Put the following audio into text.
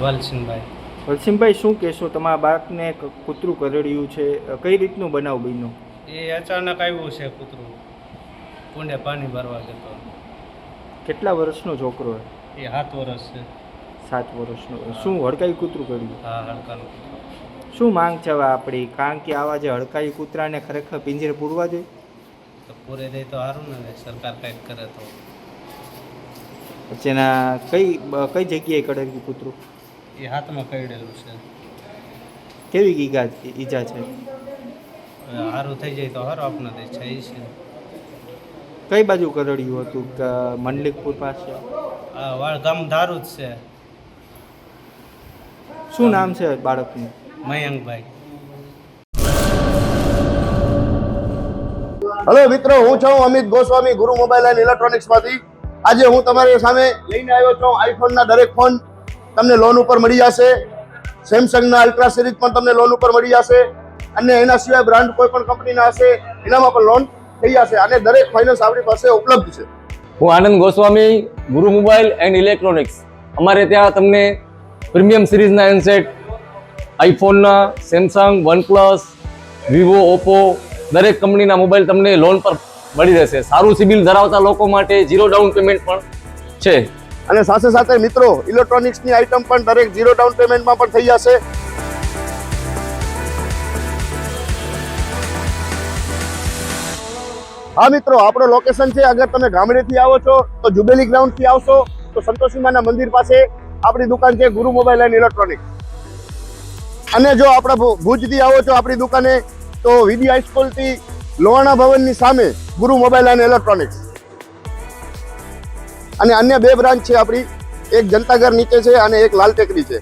વલસિંહભાઈ। વલસીમભાઈ, શું કહેશો? તમારા બાળકને કૂતરું કરડ્યું છે, કઈ રીતનું બનાવ બન્યો? એ અચાનક આવ્યું છે કૂતરું, કુંડે પાણી ભરવા જતો। કેટલા વર્ષનો છોકરો? એ 7 વર્ષ છે। 7 વર્ષનો। શું હડકાયું કૂતરું કર્યું? હા, હડકાનું કૂતરું। શું માંગ છે હવે આપણી? કારણ કે આવા જે હડકાયું કૂતરાને ખરેખર પિંજરે પૂરવા જોઈએ? તો પૂરે દે તો સારું ને, સરકાર કંઈક કરે તો। પછી એના કઈ જગ્યાએ કડર્યું કૂતરું? એ હાથમાં કરડેલું છે। કેવી ઈજા છે? સારું થઈ જાય તો સારું, આપને દે છે એ છે। કઈ બાજુ કરડ્યું હતું? મંડલિકપુર પાસે? આ વાળ ગામ ધારું જ છે। શું નામ છે બાળકનું? મયંકભાઈ। હેલો મિત્રો, હું છું અમિત ગોસ્વામી, ગુરુ મોબાઈલ એન્ડ ઇલેક્ટ્રોનિક્સમાંથી। આજે હું તમારી સામે લઈને આવ્યો છું આઈફોનના દરેક ફોન તમને લોન ઉપર મળી જશે। સેમસંગના અલ્ટ્રા સિરીઝ પણ તમને લોન ઉપર મળી જશે, અને એના સિવાય બ્રાન્ડ કોઈ પણ કંપનીના હશે એનામાં પણ લોન થઈ જશે, અને દરેક ફાઇનાન્સ આપણી પાસે ઉપલબ્ધ છે। હું આનંદ ગોસ્વામી, ગુરુ મોબાઈલ એન્ડ ઇલેક્ટ્રોનિક્સ। અમારે ત્યાં તમને પ્રીમિયમ સિરીઝના હેન્ડસેટ, આઈફોનના, સેમસંગ, વનપ્લસ, વિવો, ઓપ્પો દરેક કંપનીના મોબાઈલ તમને લોન પર મળી રહેશે। સારું સિબિલ ધરાવતા લોકો માટે 0 ડાઉન પેમેન્ટ પણ છે, અને સાથે સાથે મિત્રો ઇલેક્ટ્રોનિક્સની આઇટમ પણ દરેક 0 ડાઉન પેમેન્ટમાં પણ થઈ જશે। હા મિત્રો, આપણો લોકેશન છે, અગર તમે ગામડેથી આવો છો તો જુબેલી ગ્રાઉન્ડથી આવશો તો સંતોષીમાના મંદિર પાસે આપણી દુકાન છે ગુરુ મોબાઈલ એન્ડ ઇલેક્ટ્રોનિક્સ। અને જો આપણા ભુજથી આવો છો આપણી દુકાને તો વીડી હાઈસ્કૂલથી લોહાણા ભવનની સામે ગુરુ મોબાઈલ એન્ડ ઇલેક્ટ્રોનિક્સ। અને અન્ય 2 બ્રાન્ચ છે આપણી, એક જનતાગર નીચે છે અને એક લાલ ટેકરી છે।